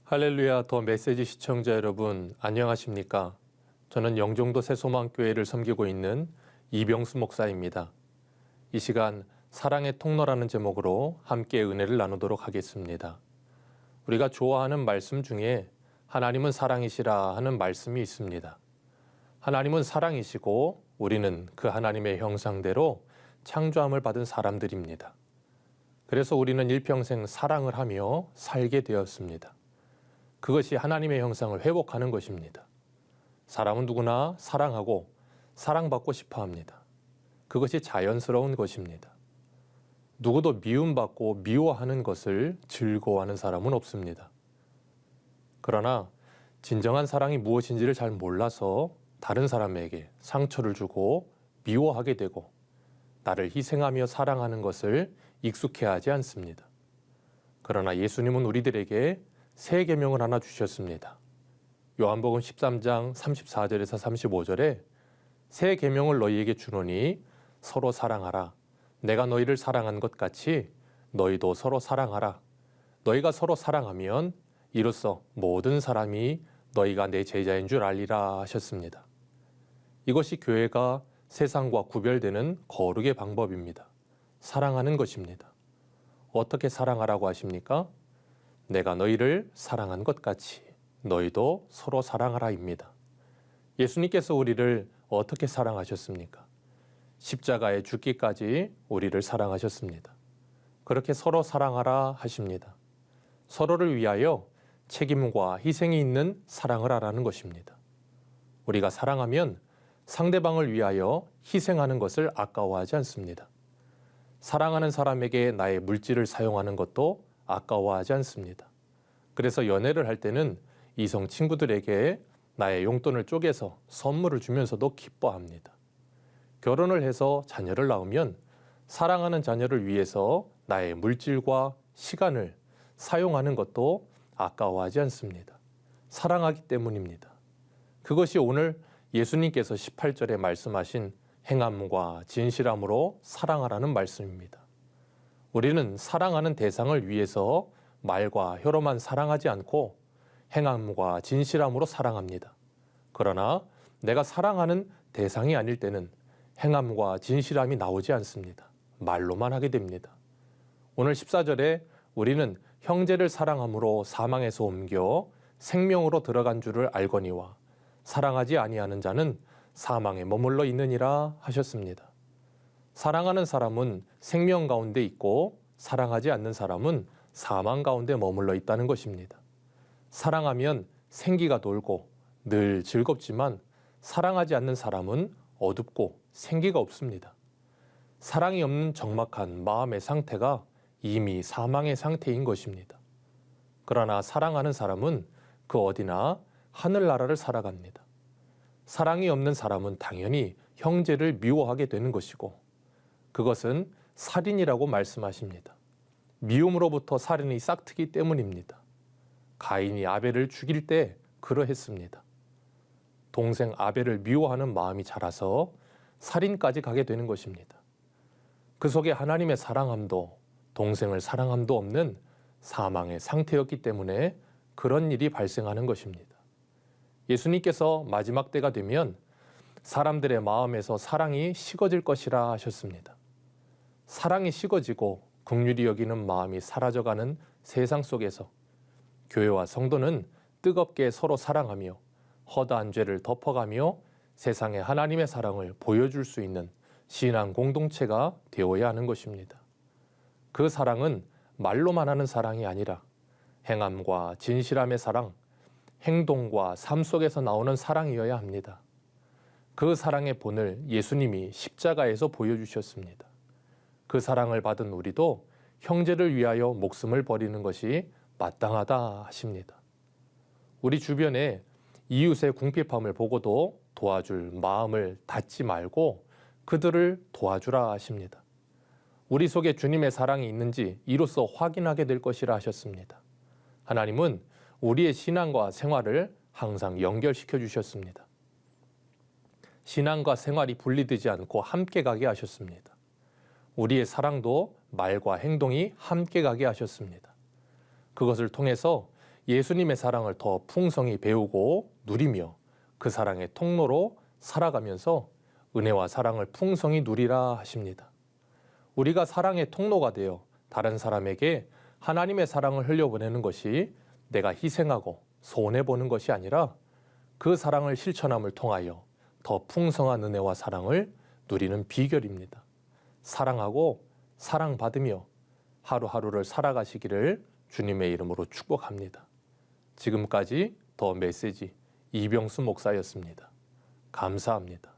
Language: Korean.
할렐루야 더 메시지 시청자 여러분 안녕하십니까? 저는 영종도 새소망교회를 섬기고 있는 이병수 목사입니다. 이 시간 사랑의 통로라는 제목으로 함께 은혜를 나누도록 하겠습니다. 우리가 좋아하는 말씀 중에 하나님은 사랑이시라 하는 말씀이 있습니다. 하나님은 사랑이시고 우리는 그 하나님의 형상대로 창조함을 받은 사람들입니다. 그래서 우리는 일평생 사랑을 하며 살게 되었습니다. 그것이 하나님의 형상을 회복하는 것입니다. 사람은 누구나 사랑하고 사랑받고 싶어 합니다. 그것이 자연스러운 것입니다. 누구도 미움받고 미워하는 것을 즐거워하는 사람은 없습니다. 그러나 진정한 사랑이 무엇인지를 잘 몰라서 다른 사람에게 상처를 주고 미워하게 되고 나를 희생하며 사랑하는 것을 익숙해하지 않습니다. 그러나 예수님은 우리들에게 새 계명을 하나 주셨습니다. 요한복음 13장 34절에서 35절에 새 계명을 너희에게 주노니 서로 사랑하라. 내가 너희를 사랑한 것 같이 너희도 서로 사랑하라. 너희가 서로 사랑하면 이로써 모든 사람이 너희가 내 제자인 줄 알리라 하셨습니다. 이것이 교회가 세상과 구별되는 거룩의 방법입니다. 사랑하는 것입니다. 어떻게 사랑하라고 하십니까? 내가 너희를 사랑한 것 같이 너희도 서로 사랑하라입니다. 예수님께서 우리를 어떻게 사랑하셨습니까? 십자가에 죽기까지 우리를 사랑하셨습니다. 그렇게 서로 사랑하라 하십니다. 서로를 위하여 책임과 희생이 있는 사랑을 하라는 것입니다. 우리가 사랑하면 상대방을 위하여 희생하는 것을 아까워하지 않습니다. 사랑하는 사람에게 나의 물질을 사용하는 것도 아까워하지 않습니다. 그래서 연애를 할 때는 이성 친구들에게 나의 용돈을 쪼개서 선물을 주면서도 기뻐합니다. 결혼을 해서 자녀를 낳으면 사랑하는 자녀를 위해서 나의 물질과 시간을 사용하는 것도 아까워하지 않습니다. 사랑하기 때문입니다. 그것이 오늘 예수님께서 18절에 말씀하신 행함과 진실함으로 사랑하라는 말씀입니다. 우리는 사랑하는 대상을 위해서 말과 혀로만 사랑하지 않고 행함과 진실함으로 사랑합니다. 그러나 내가 사랑하는 대상이 아닐 때는 행함과 진실함이 나오지 않습니다. 말로만 하게 됩니다. 오늘 14절에 우리는 형제를 사랑함으로 사망에서 옮겨 생명으로 들어간 줄을 알거니와 사랑하지 아니하는 자는 사망에 머물러 있느니라 하셨습니다. 사랑하는 사람은 생명 가운데 있고 사랑하지 않는 사람은 사망 가운데 머물러 있다는 것입니다. 사랑하면 생기가 돌고 늘 즐겁지만 사랑하지 않는 사람은 어둡고 생기가 없습니다. 사랑이 없는 적막한 마음의 상태가 이미 사망의 상태인 것입니다. 그러나 사랑하는 사람은 그 어디나 하늘나라를 살아갑니다. 사랑이 없는 사람은 당연히 형제를 미워하게 되는 것이고 그것은 살인이라고 말씀하십니다. 미움으로부터 살인이 싹트기 때문입니다. 가인이 아벨을 죽일 때 그러했습니다. 동생 아벨을 미워하는 마음이 자라서 살인까지 가게 되는 것입니다. 그 속에 하나님의 사랑함도 동생을 사랑함도 없는 사망의 상태였기 때문에 그런 일이 발생하는 것입니다. 예수님께서 마지막 때가 되면 사람들의 마음에서 사랑이 식어질 것이라 하셨습니다. 사랑이 식어지고 긍휼히 여기는 마음이 사라져가는 세상 속에서 교회와 성도는 뜨겁게 서로 사랑하며 허다한 죄를 덮어가며 세상에 하나님의 사랑을 보여줄 수 있는 신앙 공동체가 되어야 하는 것입니다. 그 사랑은 말로만 하는 사랑이 아니라 행함과 진실함의 사랑, 행동과 삶 속에서 나오는 사랑이어야 합니다. 그 사랑의 본을 예수님이 십자가에서 보여주셨습니다. 그 사랑을 받은 우리도 형제를 위하여 목숨을 버리는 것이 마땅하다 하십니다. 우리 주변에 이웃의 궁핍함을 보고도 도와줄 마음을 닫지 말고 그들을 도와주라 하십니다. 우리 속에 주님의 사랑이 있는지 이로써 확인하게 될 것이라 하셨습니다. 하나님은 우리의 신앙과 생활을 항상 연결시켜 주셨습니다. 신앙과 생활이 분리되지 않고 함께 가게 하셨습니다. 우리의 사랑도 말과 행동이 함께 가게 하셨습니다. 그것을 통해서 예수님의 사랑을 더 풍성히 배우고 누리며 그 사랑의 통로로 살아가면서 은혜와 사랑을 풍성히 누리라 하십니다. 우리가 사랑의 통로가 되어 다른 사람에게 하나님의 사랑을 흘려보내는 것이 내가 희생하고 손해보는 것이 아니라 그 사랑을 실천함을 통하여 더 풍성한 은혜와 사랑을 누리는 비결입니다. 사랑하고 사랑받으며 하루하루를 살아가시기를 주님의 이름으로 축복합니다. 지금까지 더 메시지 이병수 목사였습니다. 감사합니다.